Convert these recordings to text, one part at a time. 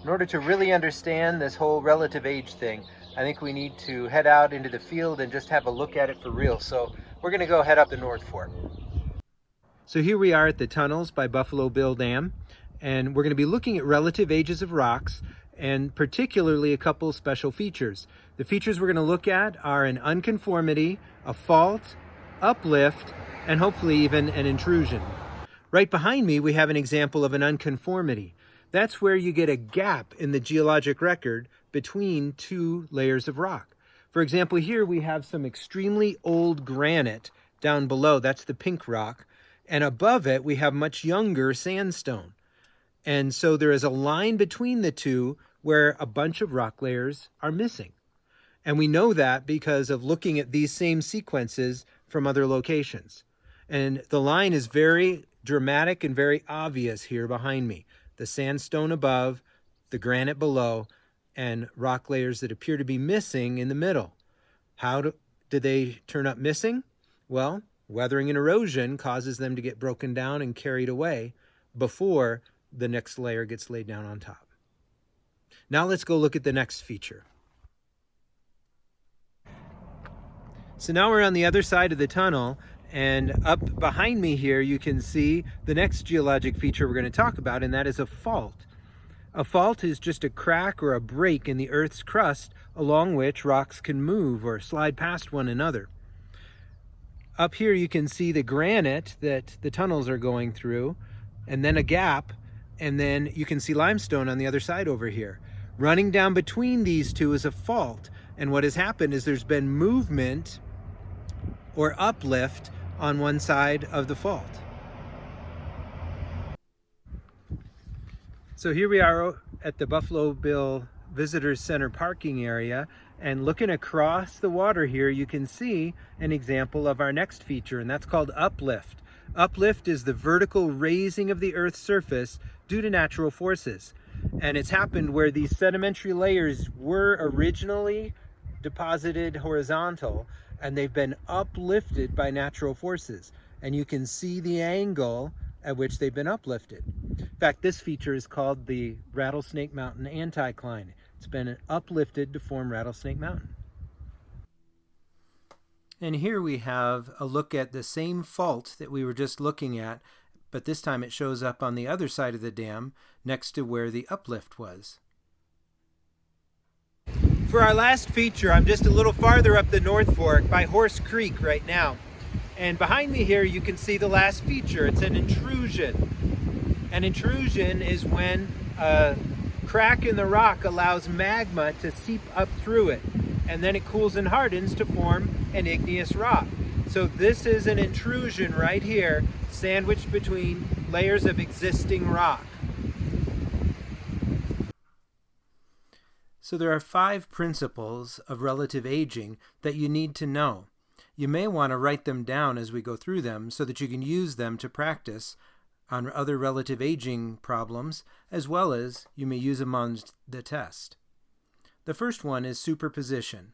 In order to really understand this whole relative age thing, I think we need to head out into the field and just have a look at it for real. So we're going to go head up the North Fork. So here we are at the tunnels by Buffalo Bill Dam, and we're going to be looking at relative ages of rocks and particularly a couple special features. The features we're going to look at are an unconformity, a fault, uplift, and hopefully even an intrusion. Right behind me we have an example of an unconformity. That's where you get a gap in the geologic record between two layers of rock. For example, here we have some extremely old granite down below. That's the pink rock. And above it, we have much younger sandstone. And so there is a line between the two where a bunch of rock layers are missing. And we know that because of looking at these same sequences from other locations. And the line is very dramatic and very obvious here behind me. The sandstone above, the granite below, and rock layers that appear to be missing in the middle. How did they turn up missing? Well, weathering and erosion causes them to get broken down and carried away before the next layer gets laid down on top. Now let's go look at the next feature. So now we're on the other side of the tunnel, and up behind me here you can see the next geologic feature we're going to talk about, and that is a fault. A fault is just a crack or a break in the Earth's crust along which rocks can move or slide past one another. Up here you can see the granite that the tunnels are going through, and then a gap, and then you can see limestone on the other side over here. Running down between these two is a fault, and what has happened is there's been movement or uplift on one side of the fault. So here we are at the Buffalo Bill Visitors Center parking area, and looking across the water here you can see an example of our next feature, and that's called uplift. Uplift is the vertical raising of the Earth's surface due to natural forces, and it's happened where these sedimentary layers were originally deposited horizontal, and they've been uplifted by natural forces, and you can see the angle at which they've been uplifted. In fact, this feature is called the Rattlesnake Mountain Anticline. It's been uplifted to form Rattlesnake Mountain. And here we have a look at the same fault that we were just looking at, but this time it shows up on the other side of the dam next to where the uplift was. For our last feature, I'm just a little farther up the North Fork by Horse Creek right now. And behind me here you can see the last feature. It's an intrusion. An intrusion is when a crack in the rock allows magma to seep up through it, and then it cools and hardens to form an igneous rock. So this is an intrusion right here, sandwiched between layers of existing rock. So there are 5 principles of relative aging that you need to know. You may want to write them down as we go through them so that you can use them to practice on other relative aging problems, as well as you may use them on the test. The first one is superposition.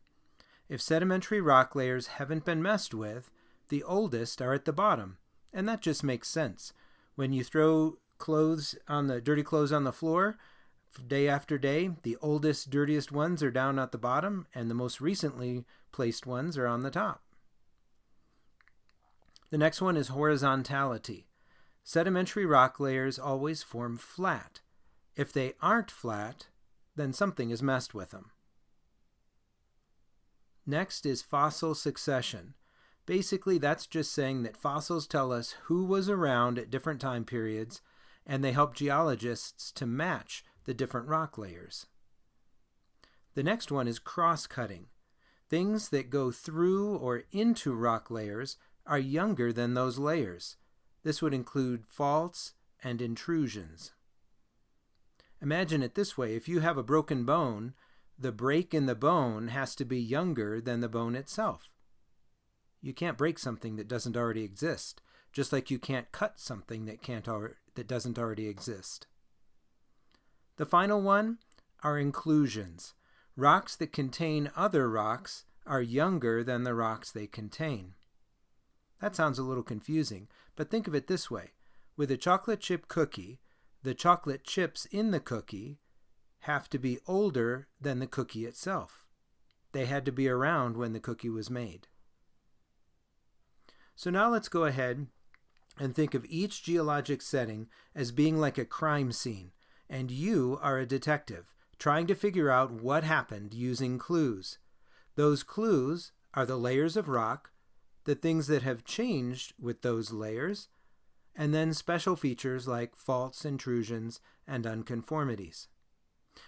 If sedimentary rock layers haven't been messed with, the oldest are at the bottom, and that just makes sense. When you throw dirty clothes on the floor, day after day, the oldest, dirtiest ones are down at the bottom, and the most recently placed ones are on the top. The next one is horizontality. Sedimentary rock layers always form flat. If they aren't flat, then something is messed with them. Next is fossil succession. Basically, that's just saying that fossils tell us who was around at different time periods, and they help geologists to match the different rock layers. The next one is cross-cutting. Things that go through or into rock layers are younger than those layers. This would include faults and intrusions. Imagine it this way: if you have a broken bone, the break in the bone has to be younger than the bone itself. You can't break something that doesn't already exist, just like you can't cut something that doesn't already exist. The final one are inclusions. Rocks that contain other rocks are younger than the rocks they contain. That sounds a little confusing, but think of it this way. With a chocolate chip cookie, the chocolate chips in the cookie have to be older than the cookie itself. They had to be around when the cookie was made. So now let's go ahead and think of each geologic setting as being like a crime scene, and you are a detective trying to figure out what happened using clues. Those clues are the layers of rock, the things that have changed with those layers, and then special features like faults, intrusions, and unconformities.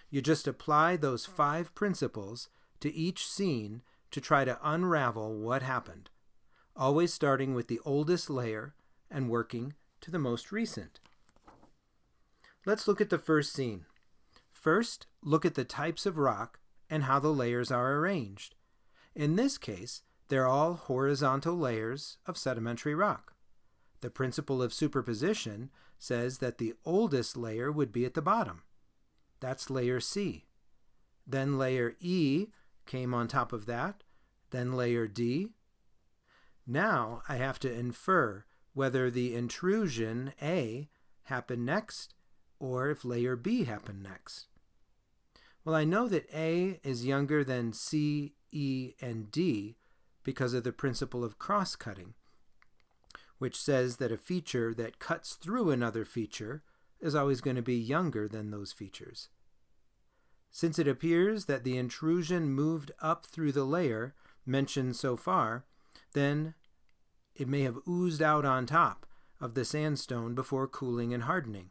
You just apply those 5 principles to each scene to try to unravel what happened, always starting with the oldest layer and working to the most recent. Let's look at the first scene. First, look at the types of rock and how the layers are arranged. In this case, they're all horizontal layers of sedimentary rock. The principle of superposition says that the oldest layer would be at the bottom. That's layer C. Then layer E came on top of that, then layer D. Now I have to infer whether the intrusion A happened next or if layer B happened next. Well, I know that A is younger than C, E, and D because of the principle of cross-cutting, which says that a feature that cuts through another feature is always going to be younger than those features. Since it appears that the intrusion moved up through the layer mentioned so far, then it may have oozed out on top of the sandstone before cooling and hardening,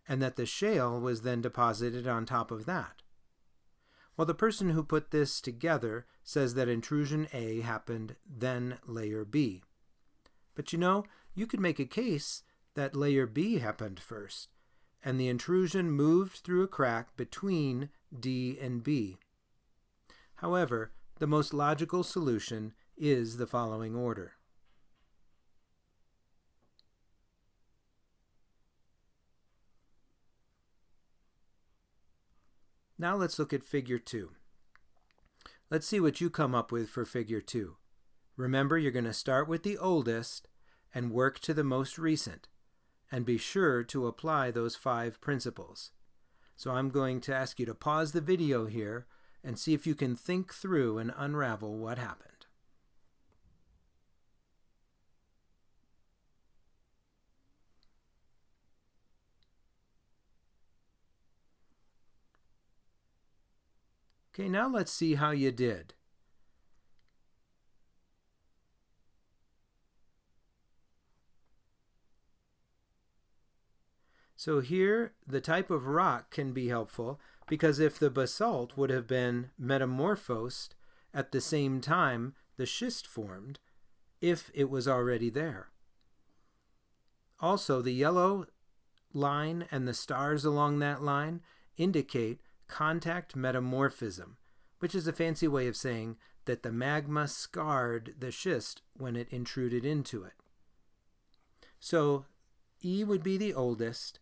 and that the shale was then deposited on top of that. Well, the person who put this together says that intrusion A happened, then layer B. But you could make a case that layer B happened first, and the intrusion moved through a crack between D and B. However, the most logical solution is the following order. Now let's look at figure 2. Let's see what you come up with for figure 2. Remember, you're going to start with the oldest and work to the most recent, and be sure to apply those 5 principles. So I'm going to ask you to pause the video here and see if you can think through and unravel what happened. Okay, now let's see how you did. So here, the type of rock can be helpful because if the basalt would have been metamorphosed at the same time the schist formed, if it was already there. Also, the yellow line and the stars along that line indicate contact metamorphism, which is a fancy way of saying that the magma scarred the schist when it intruded into it. So E would be the oldest,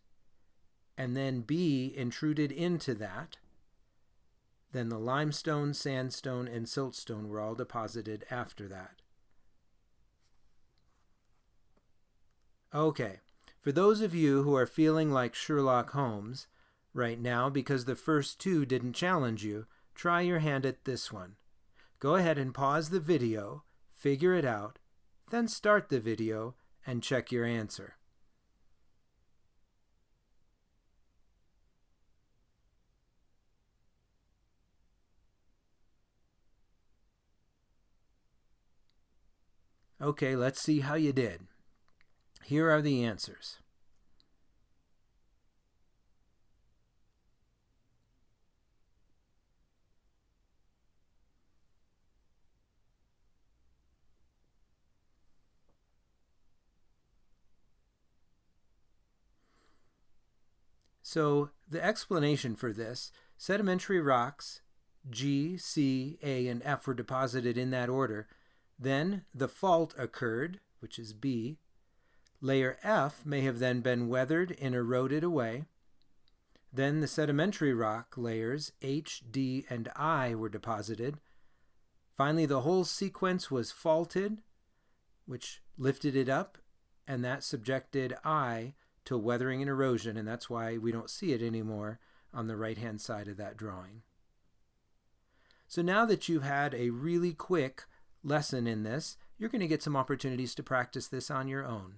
and then B intruded into that. Then the limestone, sandstone, and siltstone were all deposited after that. Okay, for those of you who are feeling like Sherlock Holmes right now because the first 2 didn't challenge you, try your hand at this one. Go ahead and pause the video, figure it out, then start the video and check your answer. Okay, let's see how you did. Here are the answers. So the explanation for this, sedimentary rocks G, C, A, and F were deposited in that order. Then the fault occurred, which is B. Layer F may have then been weathered and eroded away. Then the sedimentary rock layers H, D, and I were deposited. Finally, the whole sequence was faulted, which lifted it up, and that subjected I to weathering and erosion, and that's why we don't see it anymore on the right-hand side of that drawing. So now that you've had a really quick lesson in this, you're going to get some opportunities to practice this on your own.